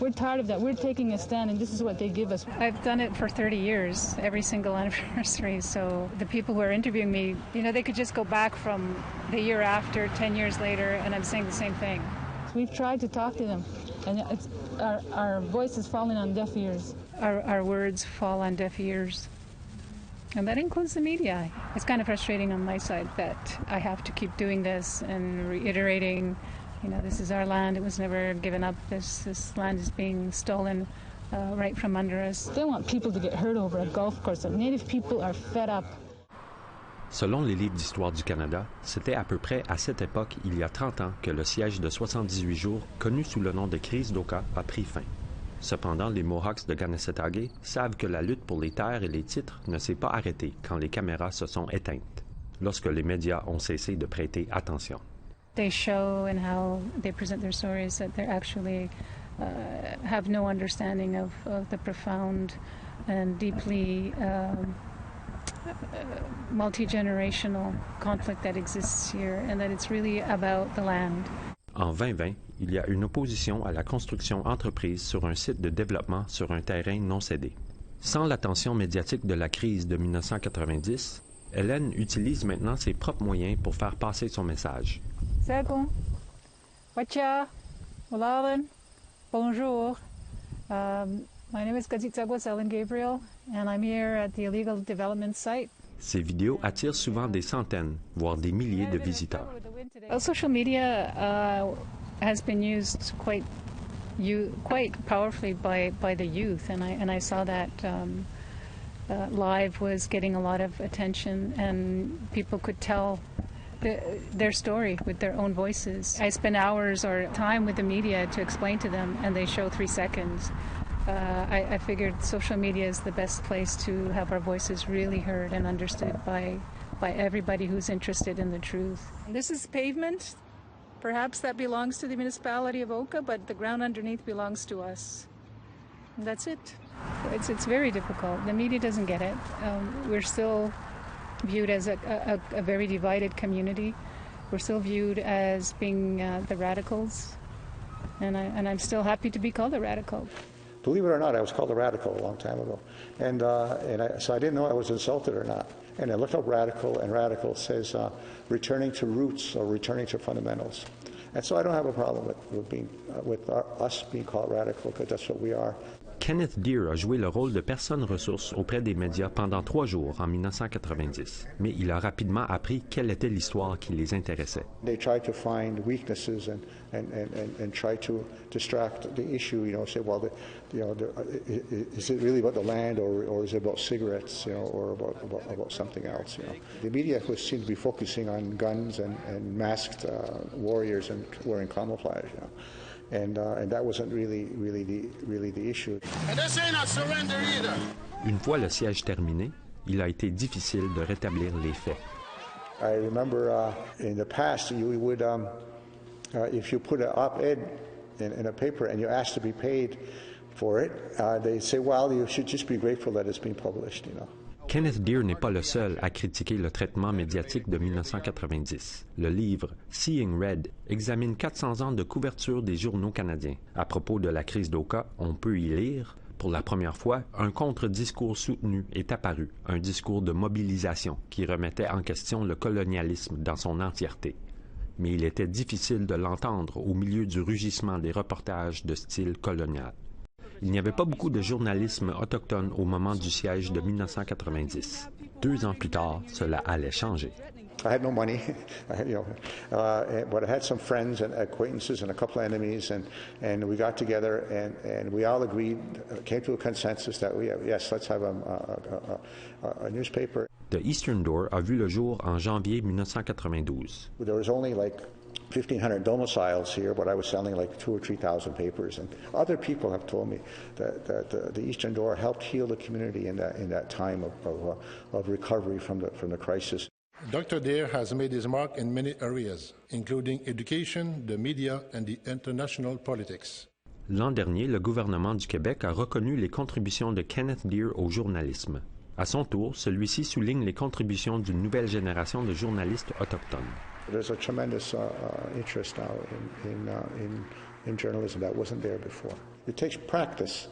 We're tired of that. We're taking a stand, and this is what they give us. I've done it for 30 years, every single anniversary. So the people who are interviewing me, you know, they could just go back from the year after, 10 years later, and I'm saying the same thing. We've tried to talk to them, and our voice is falling on deaf ears. Our words fall on deaf ears. And that includes the media. It's kind of frustrating on my side that I have to keep doing this and reiterating, you know, this is our land. It was never given up. This land is being stolen right from under us. They want people to get hurt over a golf course. Native people are fed up. Selon les livres d'histoire du Canada, c'était à peu près à cette époque, il y a 30 ans, que le siège de 78 jours, connu sous le nom de crise d'Oka, a pris fin. Cependant, les Mohawks de Kanesatake savent que la lutte pour les terres et les titres ne s'est pas arrêtée quand les caméras se sont éteintes, lorsque les médias ont cessé de prêter attention. They show in how they present their stories that they actually have no understanding of the profound and deeply multi-generational conflict that exists here, and that it's really about the land. En 2020, il y a une opposition à la construction entreprise sur un site de développement sur un terrain non cédé. Sans l'attention médiatique de la crise de 1990, elle utilise maintenant ses propres moyens pour faire passer son message. Salut, Wacha, Olalan, bonjour. My name is Kazitsagwas Ellen Gabriel, and I'm here at the illegal development site. Ces vidéos attirent souvent des centaines, voire des milliers de visiteurs. Social media has been used quite powerfully by the youth, and I saw that live was getting a lot of attention, and people could tell their story with their own voices. I spend hours or time with the media to explain to them, and they show 3 seconds. I figured social media is the best place to have our voices really heard and understood by everybody who's interested in the truth. This is pavement. Perhaps that belongs to the municipality of Oka, but the ground underneath belongs to us. And that's it. It's very difficult. The media doesn't get it. We're still viewed as a very divided community. We're still viewed as being the radicals. And I'm still happy to be called a radical. Believe it or not, I was called a radical a long time ago. So I didn't know I was insulted or not. And I looked up radical, and radical says returning to roots or returning to fundamentals. And so I don't have a problem with us being called radical, because that's what we are. Kenneth Deere a joué le rôle de personne ressource auprès des médias pendant 3 jours en 1990, mais il a rapidement appris quelle était l'histoire qui les intéressait. They tried to find weaknesses and try to distract the issue. You know, say, well, is it really about the land, or is it about cigarettes, you know, or about something else? You know, the media seemed to be focusing on guns and masked warriors and wearing camouflage. You know. And that wasn't really the issue. And this ain't a surrender either. Une fois le siège terminé, il a été difficile de rétablir les faits. I remember in the past, you would, if you put an op-ed in a paper and you asked to be paid for it, they say, well, you should just be grateful that it's being published, you know. Kenneth Deere n'est pas le seul à critiquer le traitement médiatique de 1990. Le livre « Seeing Red » examine 400 ans de couverture des journaux canadiens. À propos de la crise d'Oka, on peut y lire, pour la première fois, un contre-discours soutenu est apparu, un discours de mobilisation qui remettait en question le colonialisme dans son entièreté. Mais il était difficile de l'entendre au milieu du rugissement des reportages de style colonial. Il n'y avait pas beaucoup de journalisme autochtone au moment du siège de 1990. 2 ans plus tard, cela allait changer. I had no money, but I had some friends and acquaintances and a couple of enemies, and we got together and we all agreed, came to a consensus that yes, let's have a newspaper. The Eastern Door a vu le jour en janvier 1992. There was only like 1,500 domiciles here, but I was selling like 2,000 or 3,000 papers. And other people have told me that the Eastern Door helped heal the community in that time of recovery from the crisis. Dr. Deere has made his mark in many areas, including education, the media, and the international politics. L'an dernier, le gouvernement du Québec a reconnu les contributions de Kenneth Deere au journalisme. À son tour, celui-ci souligne les contributions d'une nouvelle génération de journalistes autochtones. There's a tremendous interest now in in journalism that wasn't there before. It takes practice.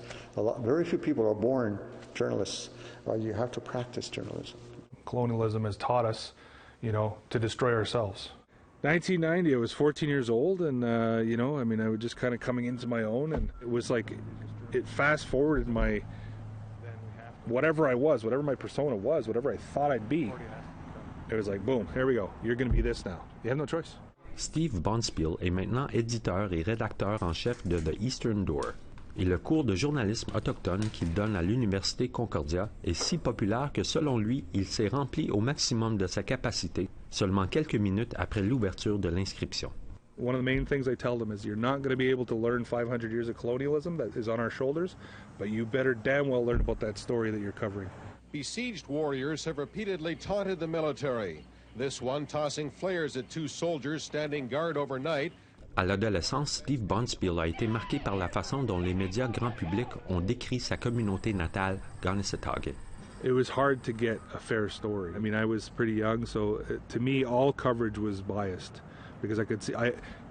Very few people are born journalists. You have to practice journalism. Colonialism has taught us, to destroy ourselves. 1990, I was 14 years old, and, I was just kind of coming into my own, and it was like it fast-forwarded my, whatever I was, whatever my persona was, whatever I thought I'd be. It was like, boom, here we go. You're going to be this now. You have no choice. Steve Bonspiel est maintenant éditeur et rédacteur en chef de The Eastern Door. Et le cours de journalisme autochtone qu'il donne à l'Université Concordia est si populaire que, selon lui, il s'est rempli au maximum de sa capacité, seulement quelques minutes après l'ouverture de l'inscription. One of the main things I tell them is you're not going to be able to learn 500 years of colonialism that is on our shoulders, but you better damn well learn about that story that you're covering. Besieged warriors have repeatedly taunted the military. This one tossing flares at two soldiers standing guard overnight. À l'adolescence, Steve Bonspiel a été marqué par la façon dont les médias grand public ont décrit sa communauté natale, Kanesatake. It was hard to get a fair story. I mean, I was pretty young, so to me, all coverage was biased because I could see.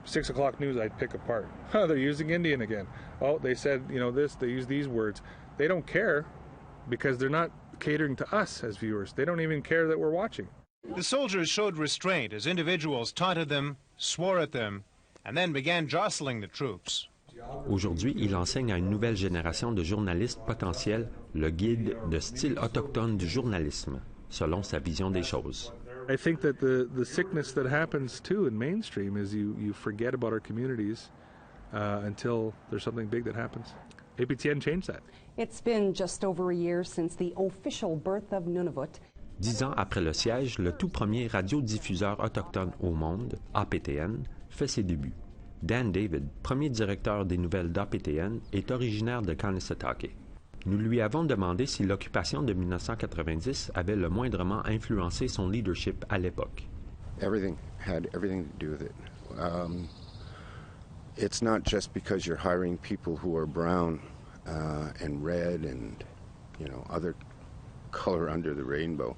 6 o'clock news, I'd pick apart. They're using Indian again. Oh, they said, this. They use these words. They don't care because they're not catering to us as viewers. They don't even care that we're watching. The soldiers showed restraint as individuals taunted them, swore at them, and then began jostling the troops. Aujourd'hui, il enseigne à une nouvelle génération de journalistes potentiels le guide de style autochtone du journalisme, selon sa vision des choses. I think that the sickness that happens too in mainstream is you forget about our communities until there's something big that happens. APTN changed that. It's been just over a year since the official birth of Nunavut. 10 ans après le siège, le tout premier radiodiffuseur autochtone au monde, APTN, fait ses débuts. Dan David, premier directeur des nouvelles d'APTN, est originaire de Kanesatake. Nous lui avons demandé si l'occupation de 1990 avait le moindrement influencé son leadership à l'époque. Everything had everything to do with it. It's not just because you're hiring people who are brown and red and, other color under the rainbow.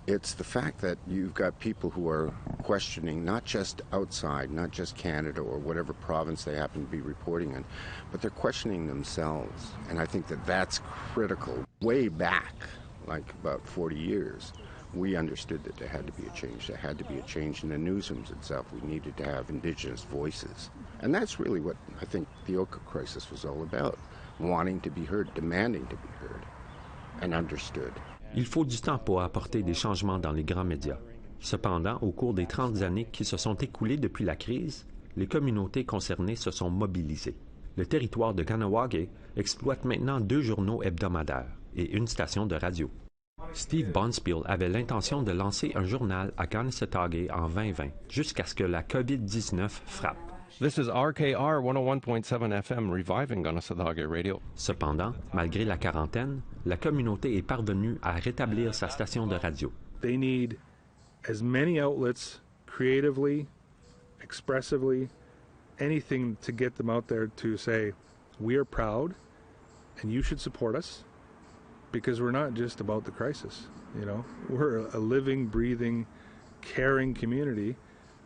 It's the fact that you've got people who are questioning not just outside, not just Canada or whatever province they happen to be reporting in, but they're questioning themselves. And I think that that's critical. Way back, like about 40 years, we understood that there had to be a change. There had to be a change in the newsrooms itself. We needed to have Indigenous voices. And that's really what I think the Oka crisis was all about, wanting to be heard, demanding to be heard and understood. Il faut du temps pour apporter des changements dans les grands médias. Cependant, au cours des 30 années qui se sont écoulées depuis la crise, les communautés concernées se sont mobilisées. Le territoire de Kahnawake exploite maintenant 2 journaux hebdomadaires et une station de radio. Steve Bonspiel avait l'intention de lancer un journal à Kanesatake en 2020, jusqu'à ce que la COVID-19 frappe. This is RKR 101.7 FM reviving Kanesatake Radio. Cependant, malgré la quarantaine, la communauté est parvenue à rétablir sa station de radio. They need as many outlets, creatively, expressively, anything to get them out there to say, we are proud and you should support us because we're not just about the crisis. We're a living, breathing, caring community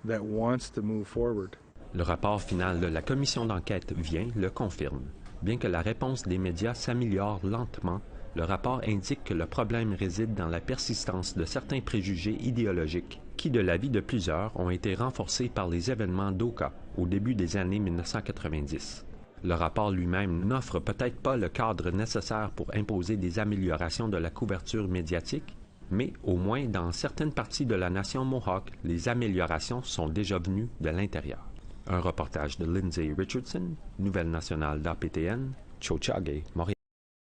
that wants to move forward. Le rapport final de la commission d'enquête le confirme. Bien que la réponse des médias s'améliore lentement, le rapport indique que le problème réside dans la persistance de certains préjugés idéologiques qui, de l'avis de plusieurs, ont été renforcés par les événements d'Oka au début des années 1990. Le rapport lui-même n'offre peut-être pas le cadre nécessaire pour imposer des améliorations de la couverture médiatique, mais au moins dans certaines parties de la nation Mohawk, les améliorations sont déjà venues de l'intérieur. Un reportage de Lindsay Richardson, Nouvelles nationales d'APTN, Tiohtià:ke, Montréal.